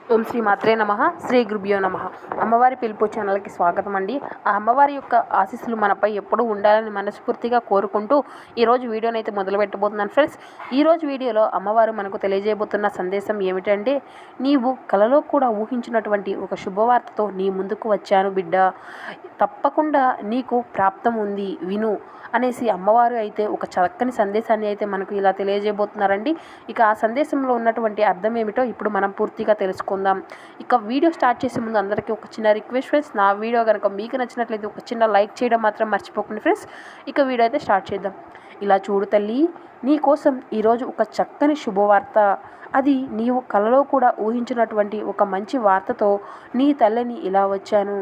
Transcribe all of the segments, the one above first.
ఓం శ్రీ మాత్రే నమః. శ్రీ గురుభ్యో నమః. అమ్మవారి పిలుపు ఛానల్కి స్వాగతం అండి. ఆ అమ్మవారి యొక్క ఆశీస్సులు మనపై ఎప్పుడూ ఉండాలని మనస్ఫూర్తిగా కోరుకుంటూ ఈరోజు వీడియోని అయితే మొదలు పెట్టబోతున్నాను ఫ్రెండ్స్. ఈరోజు వీడియోలో అమ్మవారు మనకు తెలియజేయబోతున్న సందేశం ఏమిటంటే, నీవు కలలో కూడా ఊహించినటువంటి ఒక శుభవార్తతో నీ ముందుకు వచ్చాను బిడ్డ, తప్పకుండా నీకు ప్రాప్తం ఉంది విను అనేసి అమ్మవారు అయితే ఒక చక్కని సందేశాన్ని అయితే మనకు ఇలా తెలియజేయబోతున్నారండి. ఇక ఆ సందేశంలో ఉన్నటువంటి అర్థం ఏమిటో ఇప్పుడు మనం పూర్తిగా తెలుసుకుందాం. ఇక వీడియో స్టార్ట్ చేసే ముందు అందరికీ ఒక చిన్న రిక్వెస్ట్ ఫ్రెండ్స్, నా వీడియో కనుక మీకు నచ్చినట్లయితే ఒక చిన్న లైక్ చేయడం మాత్రం మర్చిపోకండి ఫ్రెండ్స్. ఇక వీడియో అయితే స్టార్ట్ చేద్దాం. ఇలా చూడు తల్లి, నీ కోసం ఈరోజు ఒక చక్కని శుభవార్త. అది నీవు కలలో కూడా ఊహించినటువంటి ఒక మంచి వార్తతో నీ తల్లిని ఇలా వచ్చాను.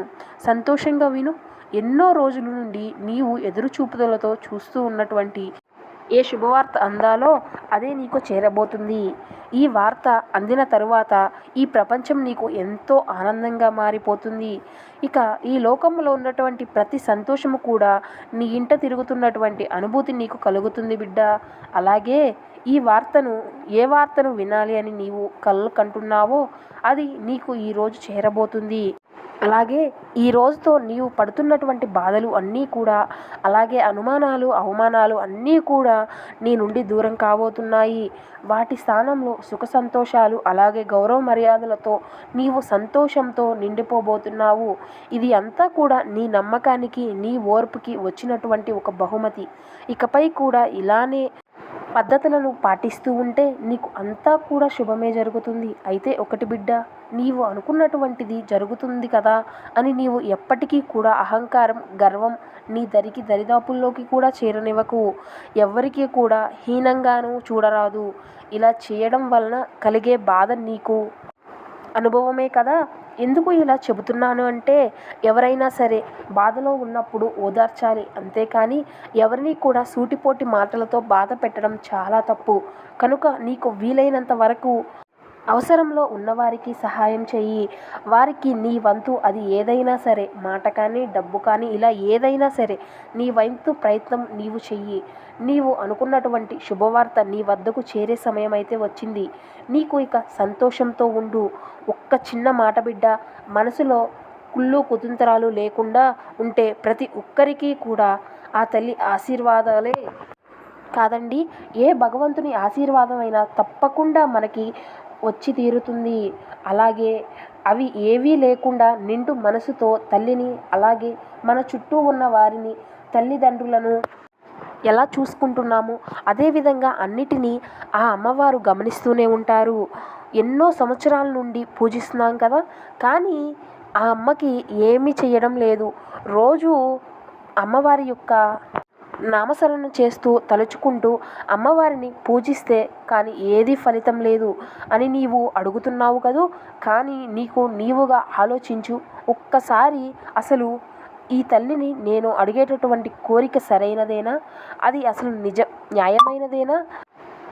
సంతోషంగా విను. ఎన్నో రోజుల నుండి నీవు ఎదురుచూపులతో చూస్తూ ఉన్నటువంటి ఏ శుభవార్త అందాలో అదే నీకు చేరబోతుంది. ఈ వార్త అందిన తరువాత ఈ ప్రపంచం నీకు ఎంతో ఆనందంగా మారిపోతుంది. ఇక ఈ లోకంలో ఉన్నటువంటి ప్రతి సంతోషము కూడా నీ ఇంట తిరుగుతున్నటువంటి అనుభూతి నీకు కలుగుతుంది బిడ్డ. అలాగే ఈ వార్తను, ఏ వార్తను వినాలి అని నీవు కళ్ళు కంటున్నావో అది నీకు ఈరోజు చేరబోతుంది. అలాగే ఈ రోజుతో నీవు పడుతున్నటువంటి బాధలు అన్నీ కూడా, అలాగే అనుమానాలు, అవమానాలు అన్నీ కూడా నీ నుండి దూరం కాబోతున్నాయి. వాటి స్థానంలో సుఖ సంతోషాలు, అలాగే గౌరవ మర్యాదలతో నీవు సంతోషంతో నిండిపోబోతున్నావు. ఇది అంతా కూడా నీ నమ్మకానికి, నీ ఓర్పుకి వచ్చినటువంటి ఒక బహుమతి. ఇకపై కూడా ఇలానే పద్ధతులను పాటిస్తూ ఉంటే నీకు అంతా కూడా శుభమే జరుగుతుంది. అయితే ఒకటి బిడ్డ, నీవు అనుకున్నటువంటిది జరుగుతుంది కదా అని నీవు ఎప్పటికీ కూడా అహంకారం, గర్వం నీ దరిదాపుల్లోకి కూడా చేరనివ్వకు. ఎవ్వరికీ కూడా హీనంగానూ చూడరాదు. ఇలా చేయడం వలన కలిగే బాధ నీకు అనుభవమే కదా. ఎందుకు ఇలా చెబుతున్నాను అంటే, ఎవరైనా సరే బాధలో ఉన్నప్పుడు ఓదార్చాలి, అంతేకాని ఎవరిని కూడా సూటిపోటి మాటలతో బాధ పెట్టడం చాలా తప్పు. కనుక నీకు వీలైనంత వరకు అవసరంలో ఉన్నవారికి సహాయం చెయ్యి. వారికి నీ వంతు అది ఏదైనా సరే, మాట కానీ, డబ్బు కానీ, ఇలా ఏదైనా సరే నీ వంతు ప్రయత్నం నీవు చెయ్యి. నీవు అనుకున్నటువంటి శుభవార్త నీ వద్దకు చేరే సమయం అయితే వచ్చింది. నీకు ఇక సంతోషంతో ఉండు. ఒక్క చిన్న మాట బిడ్డ, మనసులో కుళ్ళు కుతంత్రాలు లేకుండా ఉంటే ప్రతి ఒక్కరికి కూడా ఆ తల్లి ఆశీర్వాదాలే కాదండి, ఏ భగవంతుని ఆశీర్వాదం అయినా తప్పకుండా మనకి వచ్చి తీరుతుంది. అలాగే అవి ఏవీ లేకుండా నిండు మనసుతో తల్లిని, అలాగే మన చుట్టూ ఉన్న వారిని, తల్లిదండ్రులను ఎలా చూసుకుంటున్నామో అదేవిధంగా అన్నిటినీ ఆ అమ్మవారు గమనిస్తూనే ఉంటారు. ఎన్నో సంవత్సరాల నుండి పూజిస్తున్నాం కదా, కానీ ఆ అమ్మకి ఏమీ చేయడం లేదు. రోజు అమ్మవారి యొక్క నామస్మరణ చేస్తూ తలుచుకుంటూ అమ్మవారిని పూజిస్తే కానీ ఏది ఫలితం లేదు అని నీవు అడుగుతున్నావు కదూ. కానీ నీవుగా ఆలోచించు ఒక్కసారి. అసలు ఈ తల్లిని నేను అడిగేటటువంటి కోరిక సరైనదేనా? అది అసలు న్యాయమైనదేనా?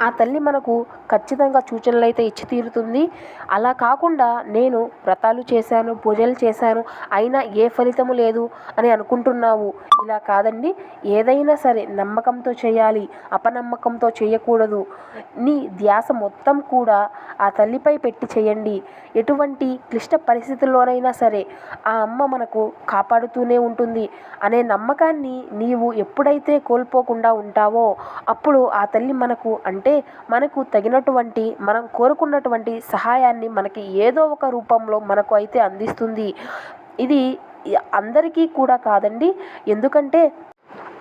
ఆ తల్లి మనకు ఖచ్చితంగా సూచనలు అయితే ఇచ్చి తీరుతుంది. అలా కాకుండా నేను వ్రతాలు చేశాను, పూజలు చేశాను, అయినా ఏ ఫలితము లేదు అని అనుకుంటున్నావు. ఇలా కాదండి, ఏదైనా సరే నమ్మకంతో చేయాలి, అపనమ్మకంతో చేయకూడదు. నీ ధ్యాస మొత్తం కూడా ఆ తల్లిపై పెట్టి చేయండి. ఎటువంటి క్లిష్ట పరిస్థితుల్లోనైనా సరే ఆ అమ్మ మనకు కాపాడుతూనే ఉంటుంది అనే నమ్మకాన్ని నీవు ఎప్పుడైతే కోల్పోకుండా ఉంటావో అప్పుడు ఆ తల్లి మనకు తగినటువంటి, మనం కోరుకున్నటువంటి సహాయాన్ని మనకి ఏదో ఒక రూపంలో మనకు అయితే అందిస్తుంది. ఇది అందరికీ కూడా కాదండి, ఎందుకంటే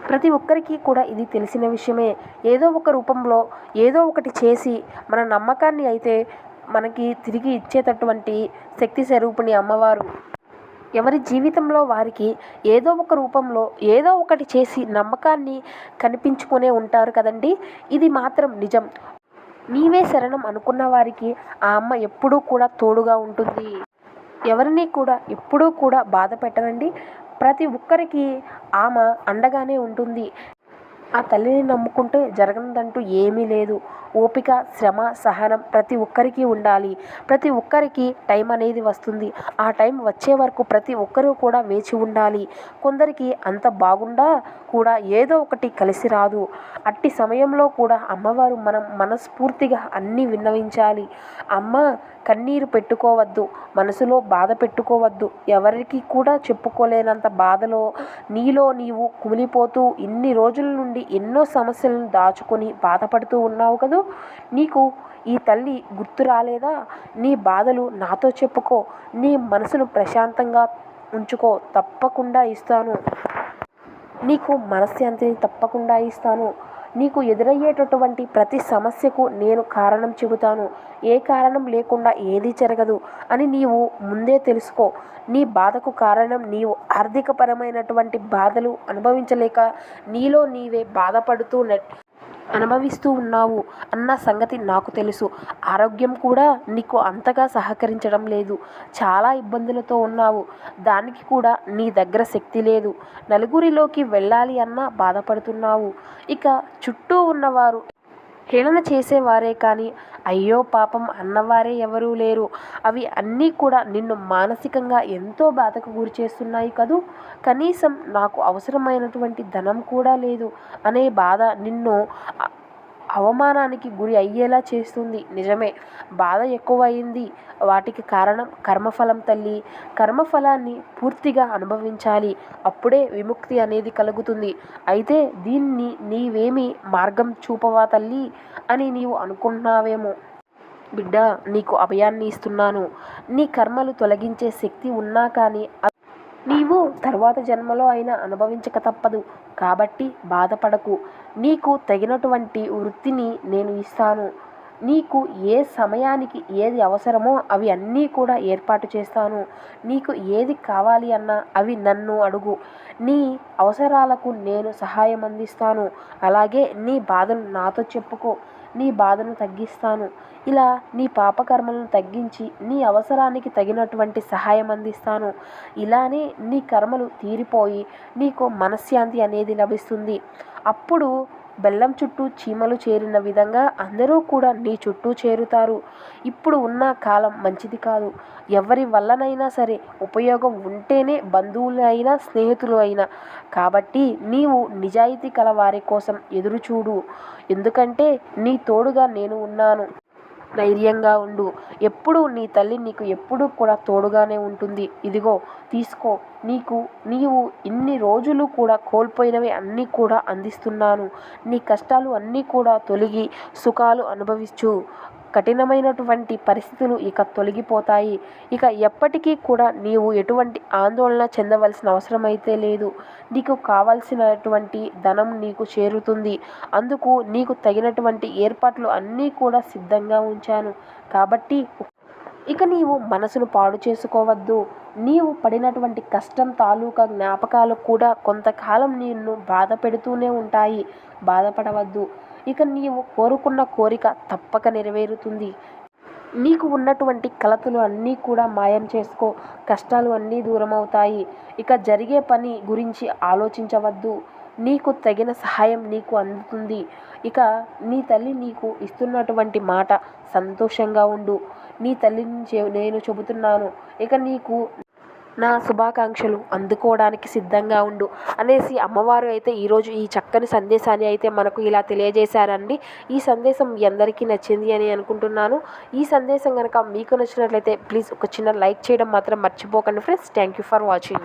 ప్రతి ఒక్కరికి కూడా ఇది తెలిసిన విషయమే. ఏదో ఒక రూపంలో ఏదో ఒకటి చేసి మన నమ్మకాన్ని అయితే మనకి తిరిగి ఇచ్చేటటువంటి శక్తి స్వరూపిణి అమ్మవారు. ఎవరి జీవితంలో వారికి ఏదో ఒక రూపంలో ఏదో ఒకటి చేసి నమ్మకాన్ని కనిపించుకునే ఉంటారు కదండి. ఇది మాత్రం నిజం. నీవే శరణం అనుకున్న వారికి ఆ అమ్మ ఎప్పుడూ కూడా తోడుగా ఉంటుంది. ఎవరిని కూడా ఎప్పుడూ కూడా బాధ పెట్టరండి. ప్రతి ఒక్కరికి ఆమె అండగానే ఉంటుంది. ఆ తల్లిని నమ్ముకుంటే జరగనిదంటూ ఏమీ లేదు. ఓపిక, శ్రమ, సహనం ప్రతి ఒక్కరికి ఉండాలి. ప్రతి ఒక్కరికి టైం అనేది వస్తుంది. ఆ టైం వచ్చే వరకు ప్రతి ఒక్కరూ కూడా వేచి ఉండాలి. కొందరికి అంత బాగుండా కూడా ఏదో ఒకటి కలిసి రాదు. అట్టి సమయంలో కూడా అమ్మవారు మనం మనస్ఫూర్తిగా అన్నీ విన్నవించాలి. అమ్మ, కన్నీరు పెట్టుకోవద్దు, మనసులో బాధ పెట్టుకోవద్దు. ఎవరికి కూడా చెప్పుకోలేనంత బాధలో నీలో నీవు కుమిలిపోతూ ఇన్ని రోజుల నుండి ఎన్నో సమస్యలను దాచుకొని బాధపడుతూ ఉన్నావు కదూ. నీకు ఈ తల్లి గుర్తు రాలేదా? నీ బాధలు నాతో చెప్పుకో, నీ మనసును ప్రశాంతంగా ఉంచుకో, తప్పకుండా ఇస్తాను. నీకు మనశ్శాంతిని తప్పకుండా ఇస్తాను. నీకు ఎదురయ్యేటటువంటి ప్రతి సమస్యకు నేను కారణం చెబుతాను. ఏ కారణం లేకుండా ఏదీ జరగదు అని నీవు ముందే తెలుసుకో. నీ బాధకు కారణం నీవు ఆర్థికపరమైనటువంటి బాధలు అనుభవించలేక నీలో నీవే బాధపడుతూ అనుభవిస్తూ ఉన్నావు అన్న సంగతి నాకు తెలుసు. ఆరోగ్యం కూడా నీకు అంతగా సహకరించడం లేదు. చాలా ఇబ్బందులతో ఉన్నావు. దానికి కూడా నీ దగ్గర శక్తి లేదు. నలుగురిలోకి వెళ్ళాలి అన్నా బాధపడుతున్నావు. ఇక చుట్టూ ఉన్నవారు హేళన చేసేవారే కానీ అయ్యో పాపం అన్నవారే ఎవరూ లేరు. అవి అన్నీ కూడా నిన్ను మానసికంగా ఎంతో బాధకు గురి చేస్తున్నాయి కదూ. కనీసం నాకు అవసరమైనటువంటి ధనం కూడా లేదు అనే బాధ నిన్ను అవమానానికి గురి అయ్యేలా చేస్తుంది. నిజమే, బాధ ఎక్కువయింది. వాటికి కారణం కర్మఫలం తల్లి. కర్మఫలాన్ని పూర్తిగా అనుభవించాలి. అప్పుడే విముక్తి అనేది కలుగుతుంది. అయితే దీన్ని నీవేమి మార్గం చూపవా తల్లి అని నీవు అనుకుంటున్నావేమో. బిడ్డ, నీకు అభయాన్ని ఇస్తున్నాను. నీ కర్మలు తొలగించే శక్తి ఉన్నా కానీ నీవు తర్వాత జన్మలో అయినా అనుభవించక తప్పదు. కాబట్టి బాధపడకు. నీకు తగినటువంటి వృత్తిని నేను ఇస్తాను. నీకు ఏ సమయానికి ఏది అవసరమో అవి అన్నీ కూడా ఏర్పాటు చేస్తాను. నీకు ఏది కావాలి అన్నా అవి నన్ను అడుగు. నీ అవసరాలకు నేను సహాయం అందిస్తాను. అలాగే నీ బాధను నాతో చెప్పుకో, నీ బాధను తగ్గిస్తాను. ఇలా నీ పాపకర్మలను తగ్గించి నీ అవసరానికి తగినటువంటి సహాయం అందిస్తాను. ఇలానే నీ కర్మలు తీరిపోయి నీకు మనశ్శాంతి అనేది లభిస్తుంది. అప్పుడు బెల్లం చుట్టూ చీమలు చేరిన విధంగా అందరూ కూడా నీ చుట్టూ చేరుతారు. ఇప్పుడు ఉన్న కాలం మంచిది కాదు. ఎవరి వల్లనైనా సరే ఉపయోగం ఉంటేనే బంధువులు అయినా స్నేహితులు అయినా. కాబట్టి నీవు నిజాయితీ కల వారి కోసం ఎదురుచూడు. ఎందుకంటే నీ తోడుగా నేను ఉన్నాను. ధైర్యంగా ఉండు. ఎప్పుడూ నీ తల్లి నీకు ఎప్పుడూ కూడా తోడుగానే ఉంటుంది. ఇదిగో తీసుకో. నీవు ఇన్ని రోజులు కూడా కోల్పోయినవి అన్నీ కూడా అందిస్తున్నాను. నీ కష్టాలు అన్నీ కూడా తొలగి సుఖాలు అనుభవించు. కఠినమైనటువంటి పరిస్థితులు ఇక తొలగిపోతాయి. ఇక ఎప్పటికీ కూడా నీవు ఎటువంటి ఆందోళన చెందవలసిన అవసరం అయితే లేదు. నీకు కావలసినటువంటి ధనం నీకు చేరుతుంది. అందుకు నీకు తగినటువంటి ఏర్పాట్లు అన్నీ కూడా సిద్ధంగా ఉంచాను. కాబట్టి ఇక నీవు మనసును పాడు చేసుకోవద్దు. నీవు పడినటువంటి కష్టం తాలూకా జ్ఞాపకాలు కూడా కొంతకాలం నిన్ను బాధ పెడుతూనే ఉంటాయి. బాధపడవద్దు. ఇక నీవు కోరుకున్న కోరిక తప్పక నెరవేరుతుంది. నీకు ఉన్నటువంటి కలతలు అన్నీ కూడా మాయం చేసుకో. కష్టాలు అన్నీ దూరమవుతాయి. ఇక జరిగే పని గురించి ఆలోచించవద్దు. నీకు తగిన సహాయం నీకు అందుతుంది. ఇక నీ తల్లి నీకు ఇస్తున్నటువంటి మాట, సంతోషంగా ఉండు. నీ తల్లిని నేను చెబుతున్నాను. ఇక నీకు నా శుభాకాంక్షలు అందుకోవడానికి సిద్ధంగా ఉండు అనేసి అమ్మవారు అయితే ఈరోజు ఈ చక్కని సందేశాన్ని అయితే మనకు ఇలా తెలియజేశారండి. ఈ సందేశం మీ అందరికీ నచ్చింది అని అనుకుంటున్నాను. ఈ సందేశం కనుక మీకు నచ్చినట్లయితే ప్లీజ్ ఒక చిన్న లైక్ చేయడం మాత్రం మర్చిపోకండి friends. Thank you for watching.